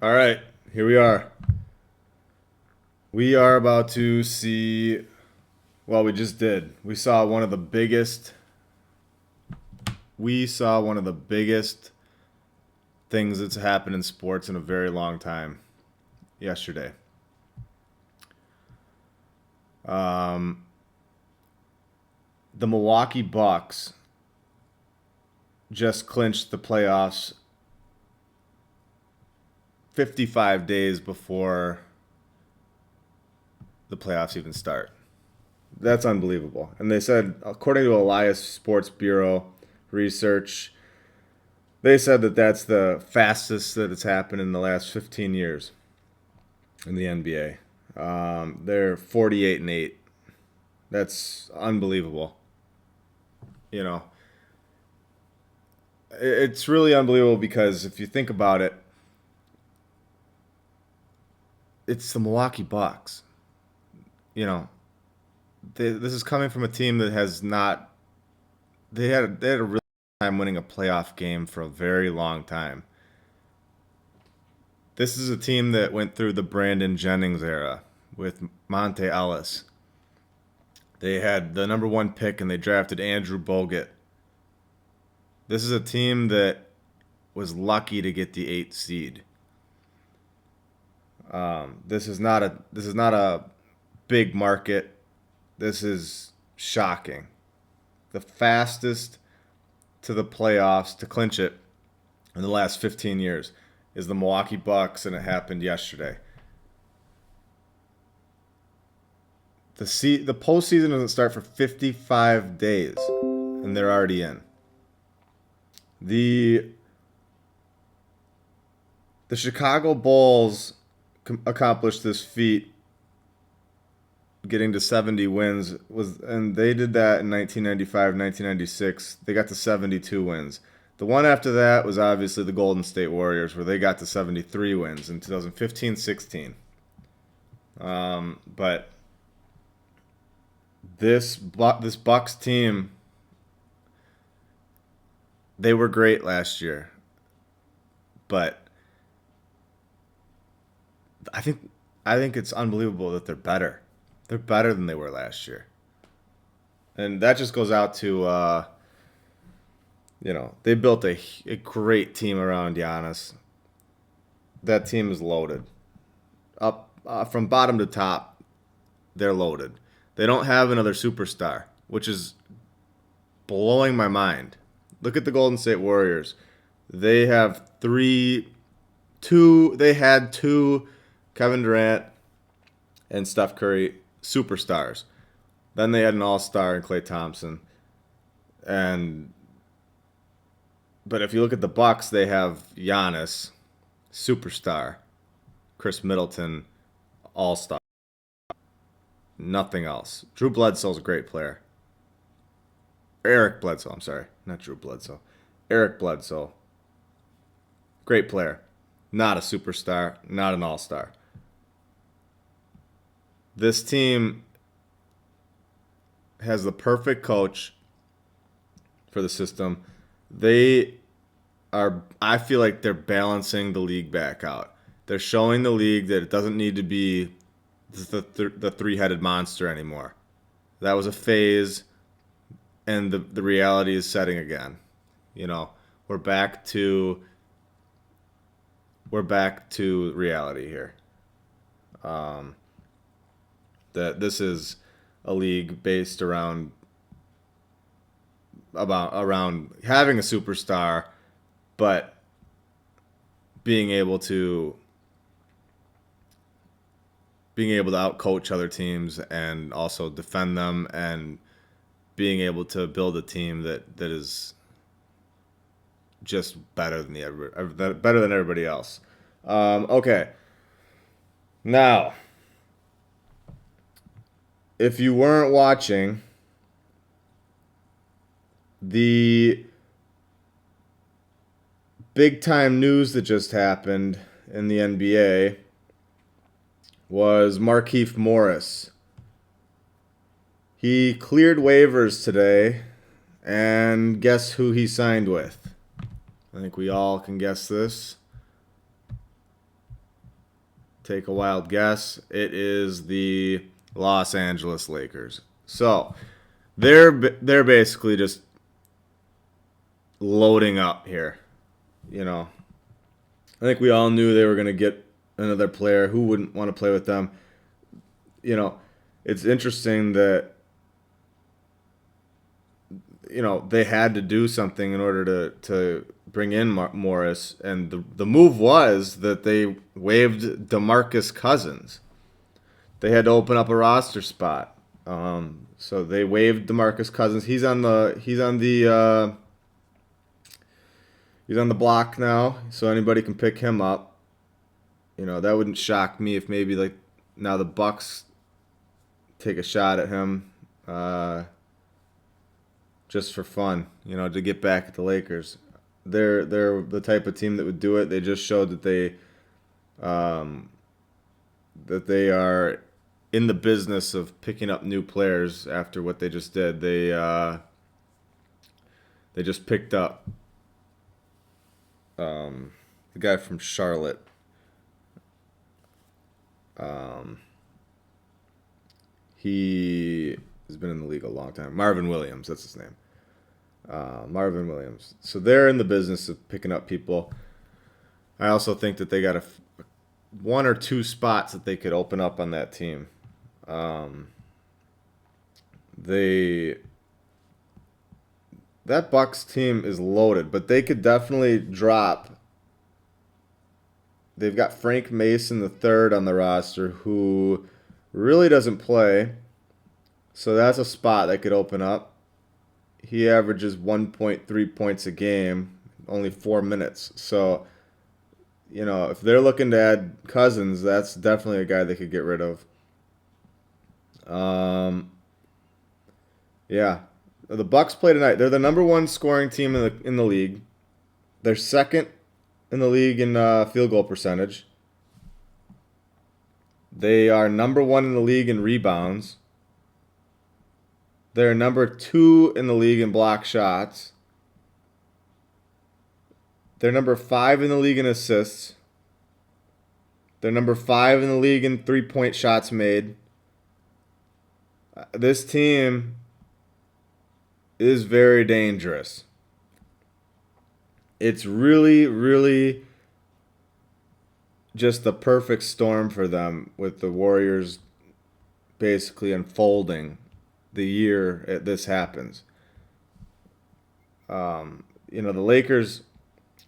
All right, here we are. We are about to see. Well, we just did. We saw one of the biggest. We saw one of the biggest things that's happened in sports in a very long time yesterday. Um, the Milwaukee Bucks just clinched the playoffs 55 days before the playoffs even start. That's unbelievable. And they said, according to Elias Sports Bureau research, they said that that's the fastest that it's happened in the last 15 years in the NBA. They're 48-8. That's unbelievable. You know, it's really unbelievable because if you think about it, it's the Milwaukee Bucks. You know, this is coming from a team that has not. They had a really hard time winning a playoff game for a very long time. This is a team that went through the Brandon Jennings era with Monte Ellis. They had the number one pick and they drafted Andrew Bogut. This is a team that was lucky to get the eighth seed. This is not a big market. This is shocking. The fastest to the playoffs to clinch it in the last 15 years is the Milwaukee Bucks, and it happened yesterday. The postseason doesn't start for 55 days, and they're already in. The the Chicago Bulls accomplished this feat, getting to 70 wins, and they did that in 1995, 1996. They got to 72 wins. The one after that was obviously the Golden State Warriors, where they got to 73 wins in 2015-16. But this Bucks team, they were great last year, but I think I think it's unbelievable that they're better. They're better than they were last year, and that just goes out to they built a great team around Giannis. That team is loaded up from bottom to top. They're loaded. They don't have another superstar, which is blowing my mind. Look at the Golden State Warriors. They have two. They had two Kevin Durant and Steph Curry superstars. Then they had an all-star in Klay Thompson. And but if you look at the Bucks, they have Giannis, superstar, Chris Middleton, all-star. Nothing else. Drew Bledsoe's a great player. Eric Bledsoe, I'm sorry, not Drew Bledsoe. Eric Bledsoe, great player. Not a superstar, not an all-star. This team has the perfect coach for the system. They I feel like they're balancing the league back out. They're showing the league that it doesn't need to be the three-headed monster anymore. That was a phase, and the reality is setting again. You know, we're back to we're back to reality here. Um, that this is a league based around having a superstar, but being able to outcoach other teams and also defend them, and being able to build a team that is just better than everybody else. Okay, now if you weren't watching the big time news that just happened in the NBA was Markieff Morris. He cleared waivers today, and guess who he signed with? I think we all can guess this. take a wild guess. It is the Los Angeles Lakers. So they're basically just loading up here. I think we all knew they were going to get another player. Who wouldn't want to play with them? It's interesting that they had to do something in order to bring in Morris, and the move was that they waived DeMarcus Cousins. They had to open up a roster spot, so they waived DeMarcus Cousins. He's on the block now, so anybody can pick him up. That wouldn't shock me if maybe like now the Bucks take a shot at him. Just for fun, to get back at the Lakers. They're the type of team that would do it. They just showed that they are in the business of picking up new players after what they just did. They just picked up the guy from Charlotte. He has been in the league a long time. Marvin Williams, that's his name. Marvin Williams. So they're in the business of picking up people. I also think that they got one or two spots that they could open up on that team. That Bucks team is loaded, but they could definitely drop. They've got Frank Mason III on the roster, who really doesn't play. So that's a spot that could open up. He averages 1.3 points a game, only 4 minutes. So, if they're looking to add Cousins, that's definitely a guy they could get rid of. Yeah. The Bucks play tonight. They're the number one scoring team in the league. They're second in the league in field goal percentage. They are number one in the league in rebounds. They're number 2 in the league in block shots. They're number 5 in the league in assists. They're number 5 in the league in three-point shots made. This team is very dangerous. It's really, really just the perfect storm for them, with the Warriors basically unfolding the year this happens. The Lakers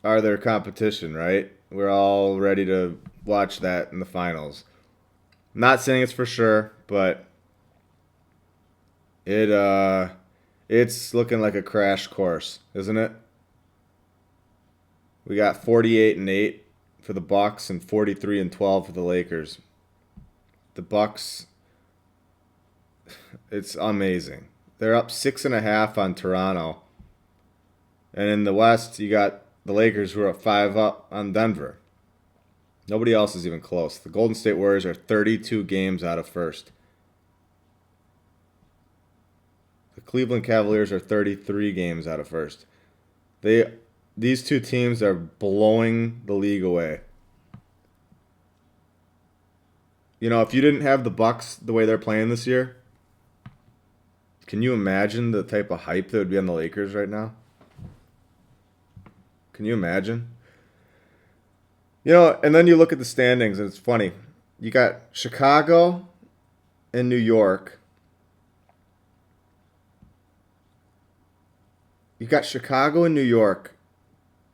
are their competition, right? We're all ready to watch that in the finals. Not saying it's for sure, but it's looking like a crash course, isn't it? We got 48-8 for the Bucks and 43-12 for the Lakers. The Bucks, it's amazing. They're up 6.5 on Toronto. And in the West, you got the Lakers, who are 5 up on Denver. Nobody else is even close. The Golden State Warriors are 32 games out of first. The Cleveland Cavaliers are 33 games out of first. These two teams are blowing the league away. If you didn't have the Bucks the way they're playing this year, can you imagine the type of hype that would be on the Lakers right now? Can you imagine? And then you look at the standings, and it's funny. You got Chicago and New York. You got Chicago and New York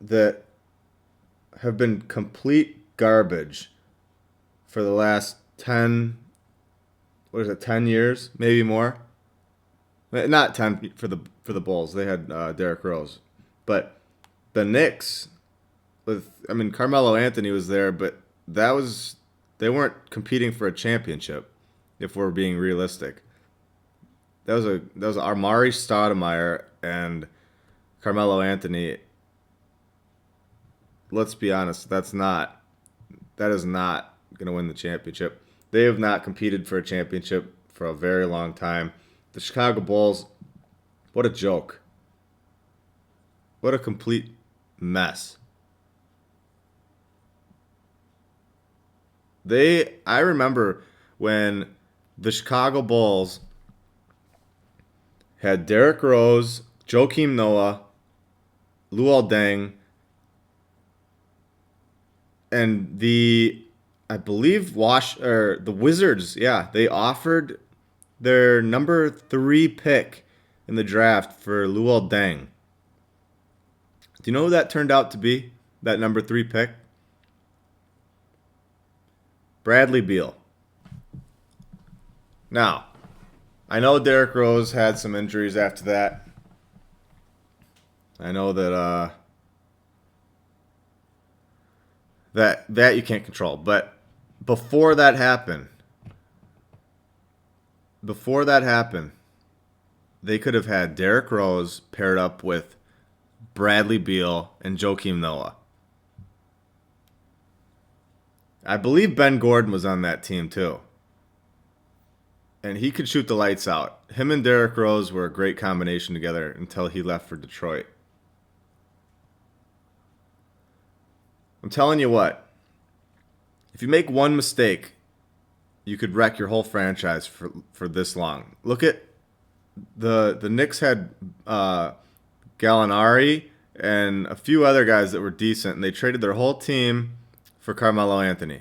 that have been complete garbage for the last 10 years, maybe more. Not 10 for the Bulls. They had Derrick Rose. But the Knicks, Carmelo Anthony was there, but they weren't competing for a championship, if we're being realistic. That was Amari Stoudemire and Carmelo Anthony. Let's be honest, that is not going to win the championship. They have not competed for a championship for a very long time. The Chicago Bulls, what a joke. What a complete mess. I remember when the Chicago Bulls had Derrick Rose, Joakim Noah, Luol Deng, and I believe the Wizards. Yeah, they offered their number 3 pick in the draft for Luol Deng. Do you know who that turned out to be? That number 3 pick? Bradley Beal. Now, I know Derrick Rose had some injuries after that. I know that you can't control, but before that happened, before that happened, they could have had Derrick Rose paired up with Bradley Beal and Joakim Noah. I believe Ben Gordon was on that team too. And he could shoot the lights out. Him and Derrick Rose were a great combination together until he left for Detroit. I'm telling you what, if you make one mistake, you could wreck your whole franchise for this long. Look at the Knicks had Gallinari and a few other guys that were decent, and they traded their whole team for Carmelo Anthony.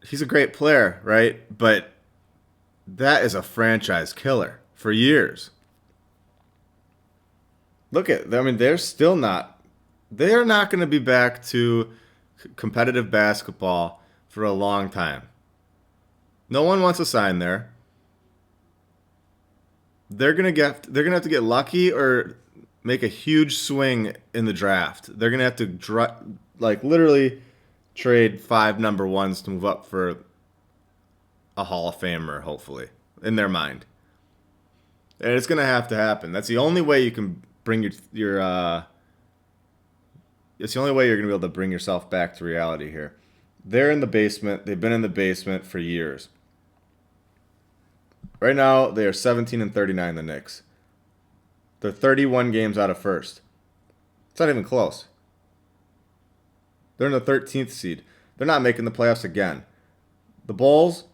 He's a great player, right? But that is a franchise killer for years. Look at, I mean, they are not going to be back to competitive basketball for a long time. No one wants to sign there. They're gonna have to get lucky or make a huge swing in the draft. They're gonna have to literally trade 5 number ones to move up for a Hall of Famer, hopefully, in their mind. And it's gonna have to happen. That's the only way you can bring it's the only way you're gonna be able to bring yourself back to reality here. They're in the basement. They've been in the basement for years. Right now, they are 17-39, the Knicks. They're 31 games out of first. It's not even close. They're in the 13th seed. They're not making the playoffs again. The Bulls,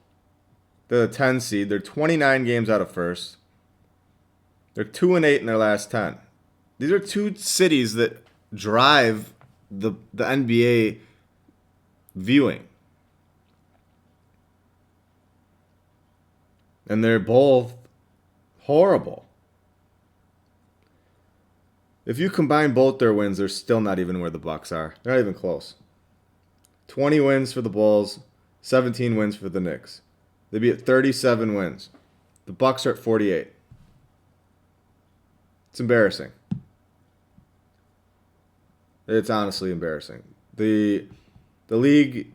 they're the 10 seed. They're 29 games out of first. They're 2-8 in their last 10. These are two cities that drive the NBA viewing. And they're both horrible. If you combine both their wins, they're still not even where the Bucks are. They're not even close. 20 wins for the Bulls, 17 wins for the Knicks. They'd be at 37 wins. The Bucks are at 48. It's embarrassing. It's honestly embarrassing. The league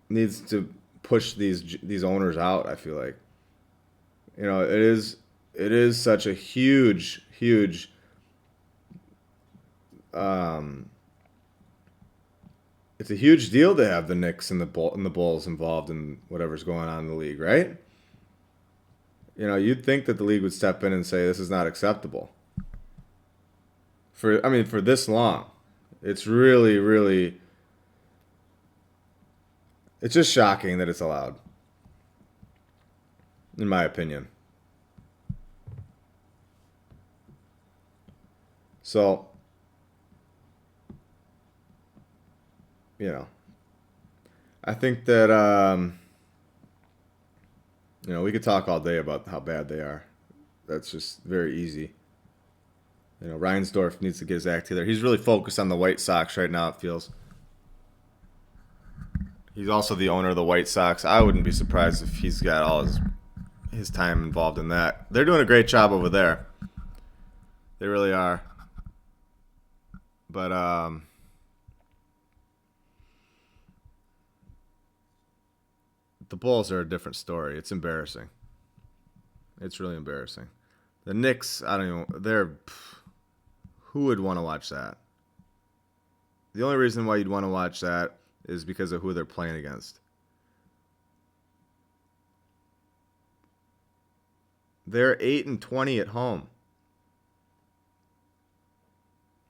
needs to push these owners out, I feel like. You know, it is such a huge it's a huge deal to have the Knicks and the Bulls involved in whatever's going on in the league, right? You know, you'd think that the league would step in and say this is not acceptable. For this long. It's really it's just shocking that it's allowed. In my opinion. So, you know, I think that, we could talk all day about how bad they are. That's just very easy. You know, Reinsdorf needs to get his act together. He's really focused on the White Sox right now, it feels. He's also the owner of the White Sox. I wouldn't be surprised if he's got all his time involved in that. They're doing a great job over there. They really are. But the Bulls are a different story. It's embarrassing. It's really embarrassing. The Knicks, I don't even. Who would want to watch that? The only reason why you'd want to watch that is because of who they're playing against. They're 8-20 at home.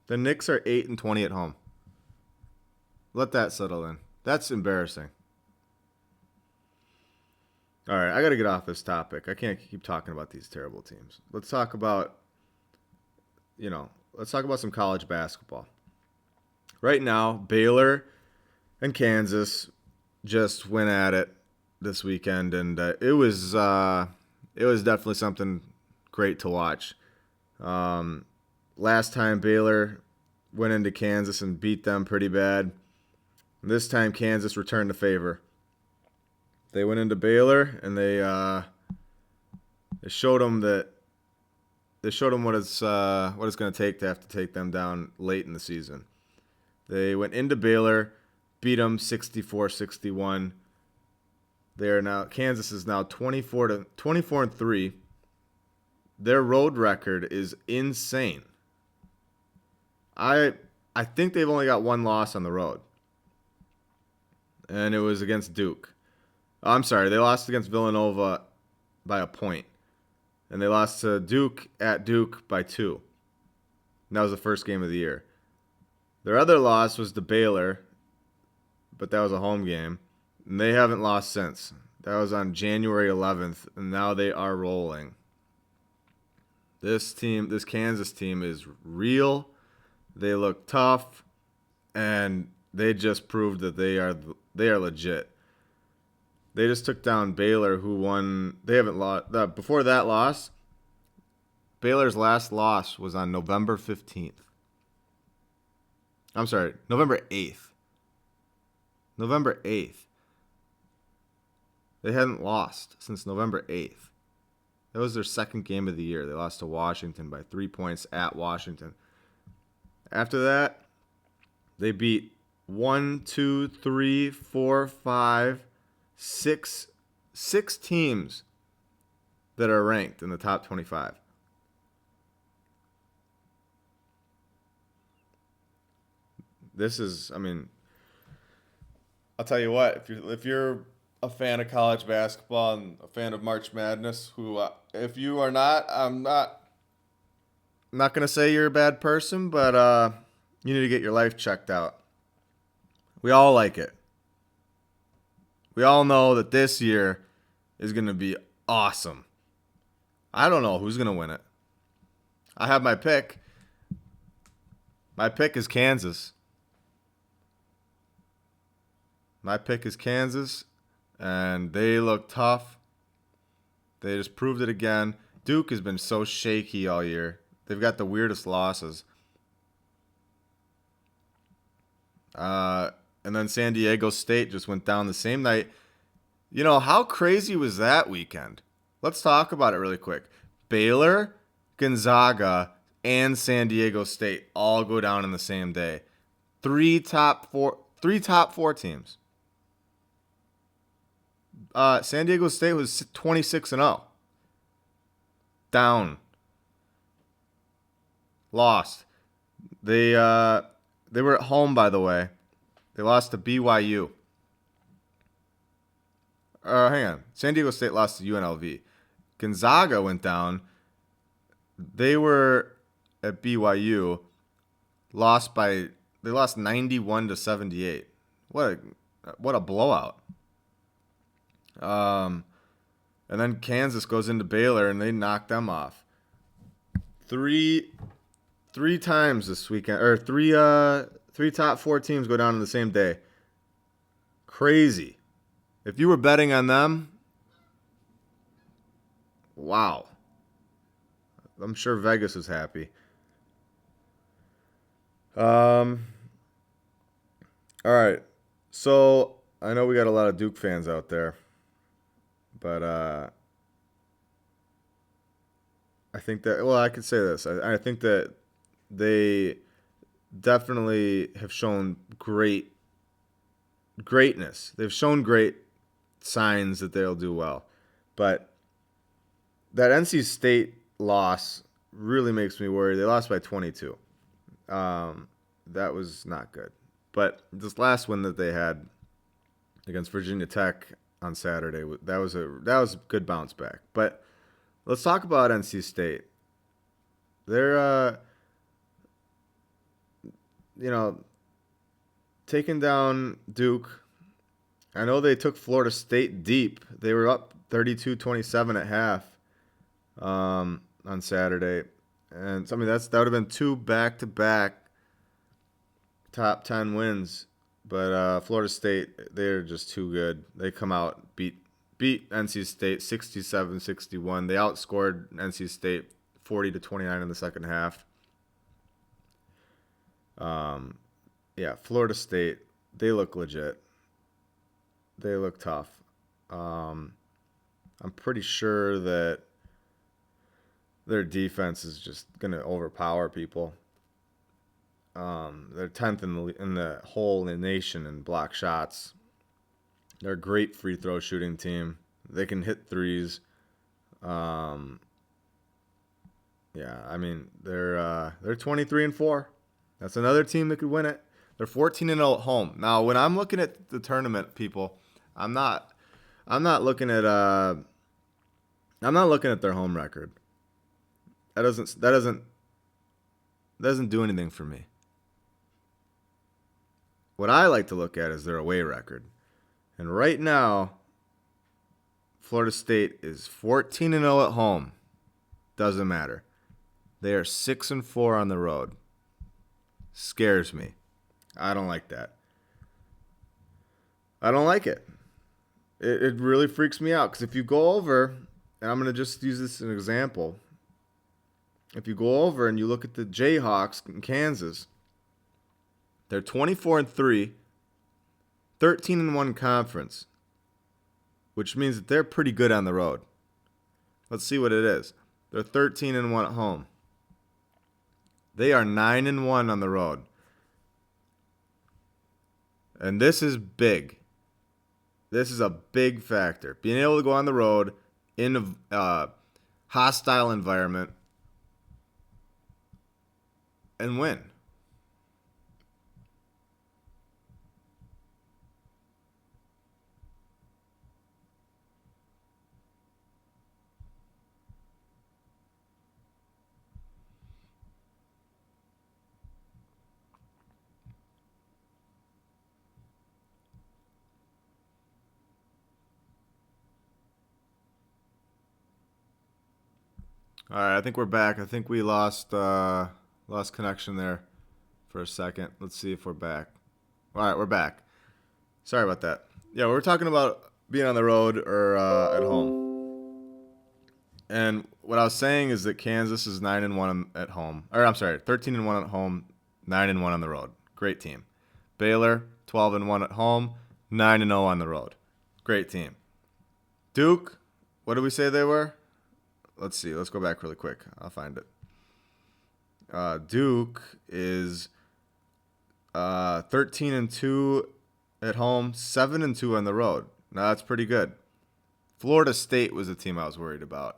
The Knicks are 8-20 at home. Let that settle in. That's embarrassing. All right, I got to get off this topic. I can't keep talking about these terrible teams. Let's talk about some college basketball. Right now, Baylor and Kansas just went at it this weekend, and it was definitely something great to watch. Um, Last time Baylor went into Kansas and beat them pretty bad. This time Kansas returned the favor. They went into Baylor and they showed them what it's going to take to have to take them down late in the season. They went into Baylor, beat them 64-61. Kansas is now 24 and 3. Their road record is insane. I think they've only got one loss on the road. And it was against Duke. I'm sorry, they lost against Villanova by a point. And they lost to Duke at Duke by 2. And that was the first game of the year. Their other loss was to Baylor, but that was a home game. And they haven't lost since. That was on January 11th, and now they are rolling. This Kansas team is real. They look tough, and they just proved that they are legit. They just took down Baylor, who won. They haven't lost. Before that loss, Baylor's last loss was on November 15th. I'm sorry, November 8th. November 8th. They hadn't lost since November 8th. That was their second game of the year. They lost to Washington by 3 points at Washington. After that, they beat 6 teams that are ranked in the top 25. I'll tell you what, if you're a fan of college basketball and a fan of March Madness, if you are not, I'm not going to say you're a bad person, but you need to get your life checked out. We all like it. We all know that this year is going to be awesome. I don't know who's going to win it. I have my pick. My pick is Kansas. And they look tough. They just proved it again. Duke has been so shaky all year. They've got the weirdest losses. And then San Diego State just went down the same night. You know, how crazy was that weekend? Let's talk about it really quick. Baylor, Gonzaga, and San Diego State all go down in the same day. Three top four teams. San Diego State was 26-0. Down. Lost. They were at home, by the way. They lost to BYU. Hang on. San Diego State lost to UNLV. Gonzaga went down. They were at BYU. They lost 91-78. What a blowout. And then Kansas goes into Baylor and they knock them off. Three times this weekend, or three top 4 teams go down on the same day. Crazy. If you were betting on them, wow. I'm sure Vegas is happy. All right. So I know we got a lot of Duke fans out there, but I think that, well, I could say this. I think that they definitely have shown greatness. They've shown great signs that they'll do well. But that NC State loss really makes me worry. They lost by 22. That was not good. But this last one that they had against Virginia Tech on Saturday, that was a good bounce back. But let's talk about NC State. They're taking down Duke. I know they took Florida State deep. They were up 32-27 at half on Saturday. And I mean, that would have been 2 back-to-back top 10 wins. But Florida State, they're just too good. They come out, beat NC State 67-61. They outscored NC State 40-29 in the second half. Yeah, Florida State, they look legit. They look tough. I'm pretty sure that their defense is just going to overpower people. They're 10th in the whole nation in block shots. They're a great free throw shooting team. They can hit threes. Yeah, I mean they're 23-4. That's another team that could win it. They're 14-0 at home. Now, when I'm looking at the tournament, people, I'm not looking at their home record. That doesn't do anything for me. What I like to look at is their away record. And right now, Florida State is 14-0 at home. Doesn't matter. They are 6-4 on the road. Scares me. I don't like that. I don't like it. It really freaks me out because if you go over, and I'm going to just use this as an example. If you go over and you look at the Jayhawks in Kansas, they're 24-3, 13-1 conference, which means that they're pretty good on the road. Let's see what it is. They're 13-1 at home. They are 9-1 on the road. And this is big. This is a big factor. Being able to go on the road in a hostile environment and win. All right, I think we're back. I think we lost connection there for a second. Let's see if we're back. All right, we're back. Sorry about that. Yeah, we're talking about being on the road or at home. And what I was saying is that Kansas is 9-1 at home. Or I'm sorry, 13-1 at home, 9-1 on the road. Great team. Baylor, 12-1 at home, 9-0 on the road. Great team. Duke, what did we say they were? Let's see. Let's go back really quick. I'll find it. Duke is 13-2 at home, 7-2 on the road. Now that's pretty good. Florida State was the team I was worried about.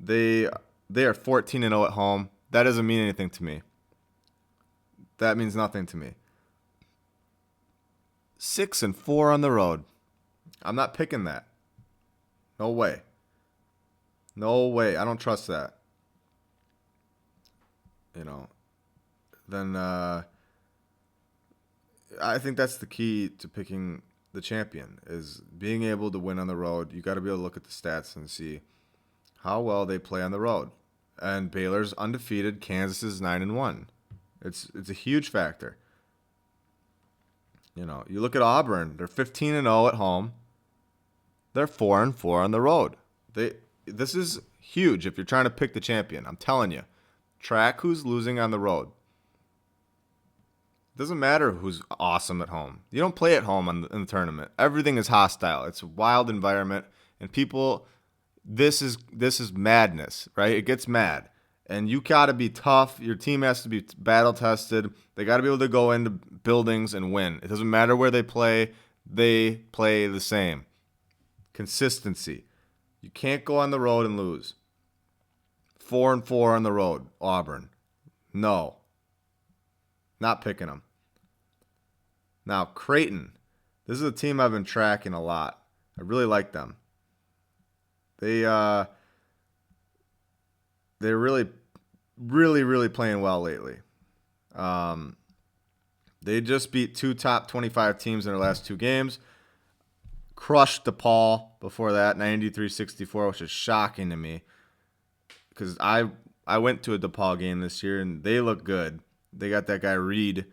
They are 14-0 at home. That doesn't mean anything to me. That means nothing to me. 6-4 on the road. I'm not picking that. No way. No way. I don't trust that. Then I think that's the key to picking the champion is being able to win on the road. You got to be able to look at the stats and see how well they play on the road. And Baylor's undefeated. Kansas is 9-1. It's a huge factor. You look at Auburn. They're 15-0 at home. They're 4-4 on the road. This is huge if you're trying to pick the champion. I'm telling you. Track who's losing on the road. It doesn't matter who's awesome at home. You don't play at home in the tournament. Everything is hostile. It's a wild environment. And people, this is madness, right? It gets mad. And you got to be tough. Your team has to be battle-tested. They got to be able to go into buildings and win. It doesn't matter where they play the same. Consistency. You can't go on the road and lose. 4-4 on the road, Auburn. No. Not picking them. Now, Creighton. This is a team I've been tracking a lot. I really like them. They're really, really, really playing well lately. They just beat 2 top 25 teams in their last 2 games. Crushed DePaul before that, 93-64, which is shocking to me. Because I went to a DePaul game this year, and they look good. They got that guy Reed,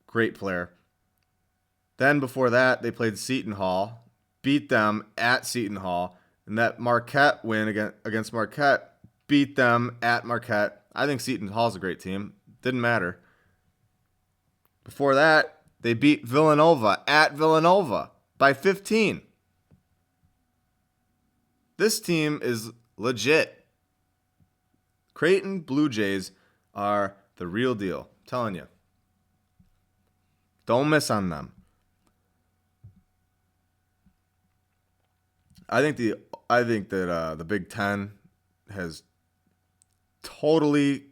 great player. Then before that, they played Seton Hall, beat them at Seton Hall, and that Marquette win against Marquette beat them at Marquette. I think Seton Hall's a great team. Didn't matter. Before that, they beat Villanova at Villanova by 15. This team is legit. Creighton Blue Jays are the real deal. I'm telling you. Don't miss on them. I think that the Big Ten has totally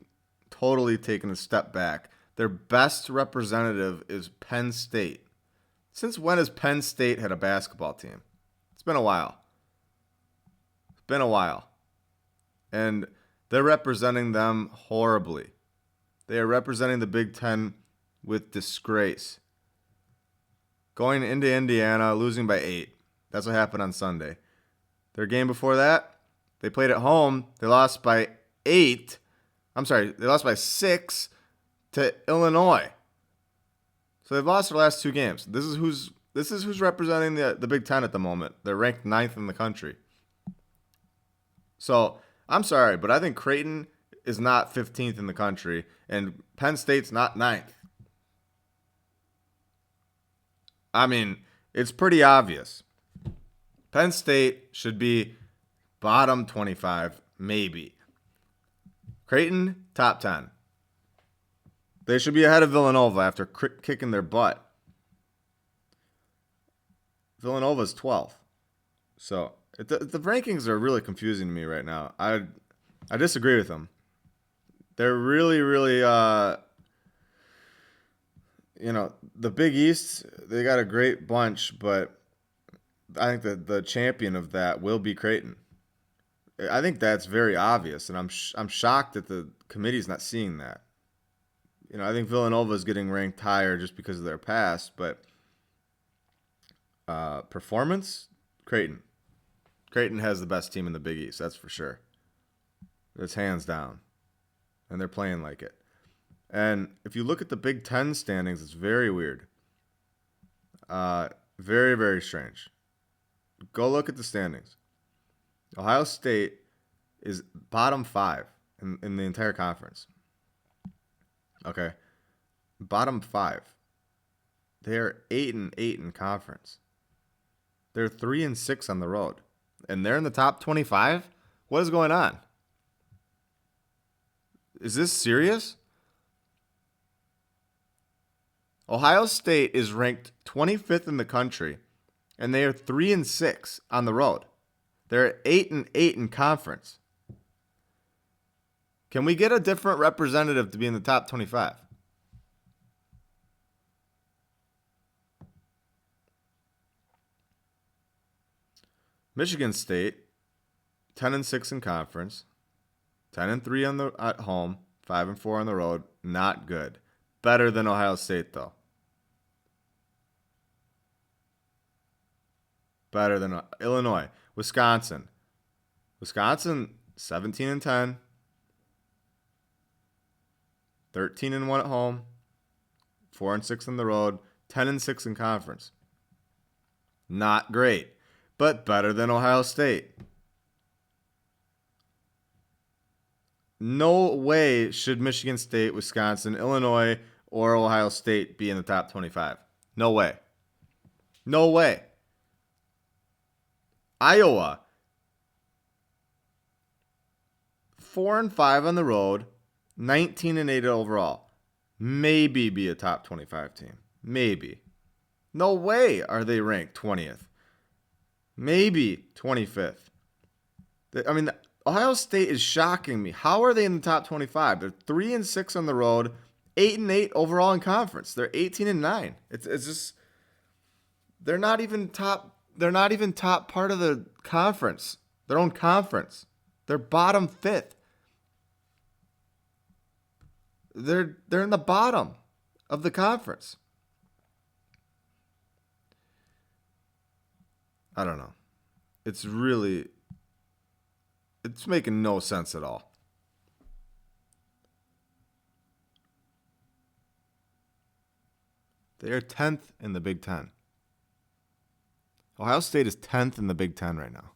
taken a step back. Their best representative is Penn State. Since when has Penn State had a basketball team? It's been a while. And they're representing them horribly. They are representing the Big Ten with disgrace. Going into Indiana, losing by 8. That's what happened on Sunday. Their game before that, they played at home. They lost by 8. They lost by 6 to Illinois. So they've lost their last 2 games. This is who's representing the Big Ten at the moment. They're ranked 9th in the country. So I'm sorry, but I think Creighton is not 15th in the country, and Penn State's not 9th. I mean, it's pretty obvious. Penn State should be bottom 25, maybe. Creighton, top 10. They should be ahead of Villanova after kicking their butt. Villanova's 12th. So the rankings are really confusing to me right now. I disagree with them. They're really, the Big East, they got a great bunch, but I think that the champion of that will be Creighton. I think that's very obvious, and I'm shocked that the committee's not seeing that. I think Villanova is getting ranked higher just because of their past, but performance, Creighton. Creighton has the best team in the Big East, that's for sure. It's hands down, and they're playing like it. And if you look at the Big Ten standings, it's very weird. Very, very strange. Go look at the standings. Ohio State is bottom 5 in the entire conference. Okay. Bottom 5. They're 8-8 in conference. They're 3-6 on the road. And they're in the top 25? What is going on? Is this serious? Ohio State is ranked 25th in the country, and they are 3-6 on the road. They're 8-8 in conference. Can we get a different representative to be in the top 25? Michigan State, 10-6 in conference, 10-3 at home, 5-4 on the road. Not good. Better than Ohio State though. Better than Illinois. Wisconsin, 17-10, 13-1 at home, 4-6 on the road, 10-6 in conference. Not great, but better than Ohio State. No way should Michigan State, Wisconsin, Illinois, or Ohio State be in the top 25. No way. No way. Iowa, 4-5 on the road, 19-8 overall. Maybe be a top 25 team. Maybe. No way are they ranked 20th. Maybe 25th. Ohio State is shocking me. How are they in the top 25? They're 3-6 on the road, 8-8 overall in conference. They're 18-9. It's just they're not even top. They're not even top part of the conference, their own conference. They're bottom 5th. They're in the bottom. of the conference. I don't know. It's making no sense at all. They are 10th in the Big Ten. Ohio State is 10th in the Big Ten right now.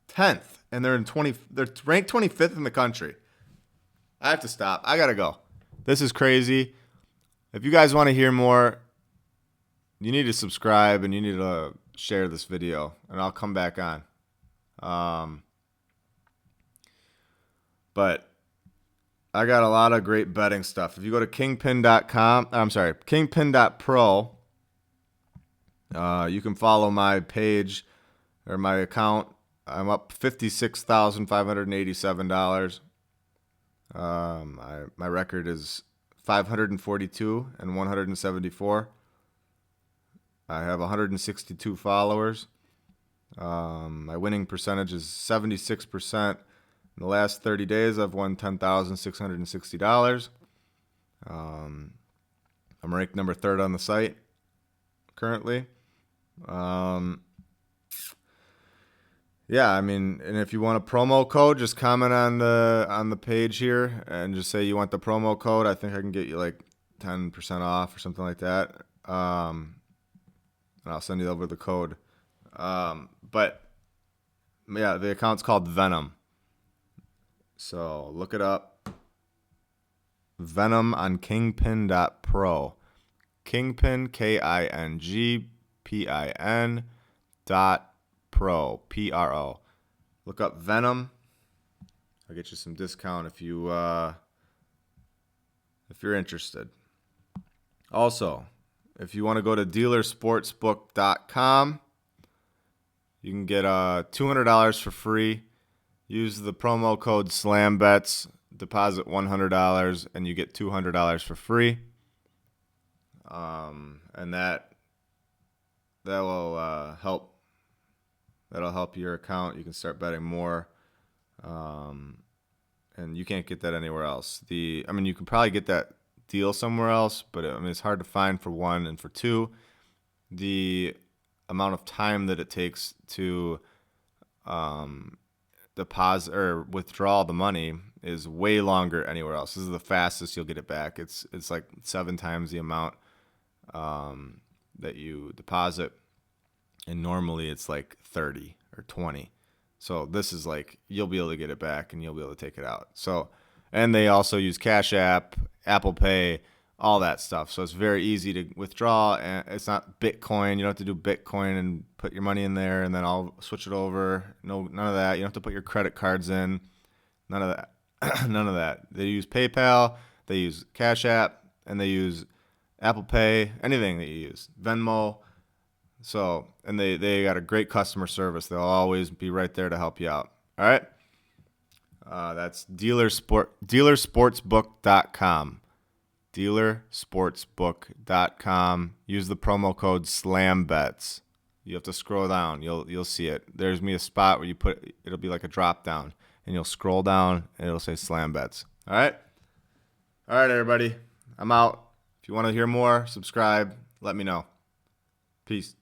10th, and they're ranked 25th in the country. I have to stop. I gotta go. This is crazy. If you guys want to hear more, you need to subscribe and you need to share this video, and I'll come back on. But I got a lot of great betting stuff. If you go to KINGPIN.pro, you can follow my page or my account. I'm up $56,587. My record is 542 and 174. I have 162 followers. My winning percentage is 76%. In the last 30 days, I've won $10,660. I'm ranked number 3rd on the site currently. Yeah, I mean, and if you want a promo code, just comment on the page here and just say you want the promo code. I think I can get you like 10% off or something like that. And I'll send you over the code. But yeah, the account's called VENUM. So look it up. VENUM on KINGPIN.pro. KINGPIN, KINGPIN .pro, PRO. Look up VENUM. I'll get you some discount if you're interested. Also, if you want to go to dealersportsbook.com, you can get $200 for free. Use the promo code SLAMBETS, deposit $100, and you get $200 for free. And that will help. That'll help your account. You can start betting more, and you can't get that anywhere else. You can probably get that deal somewhere else, but it's hard to find for one, and for two, the amount of time that it takes to deposit or withdraw the money is way longer anywhere else. This is the fastest you'll get it back. It's like 7 times the amount that you deposit, and normally it's like 30 or 20. So this is like you'll be able to get it back and you'll be able to take it out. So, and they also use Cash App, Apple Pay, all that stuff. So it's very easy to withdraw, and it's not Bitcoin. You don't have to do Bitcoin and put your money in there and then I'll switch it over. No, none of that. You don't have to put your credit cards in. None of that. None of that. They use PayPal, they use Cash App, and they use Apple Pay, anything that you use, Venmo. So, and they got a great customer service. They'll always be right there to help you out. All right. That's dealersportsbook.com. Dealersportsbook.com. Use the promo code SLAMBETS. You have to scroll down. You'll see it. There's a spot where it'll be like a drop down, and you'll scroll down and it'll say SLAMBETS. All right. All right, everybody. I'm out. If you want to hear more, subscribe. Let me know. Peace.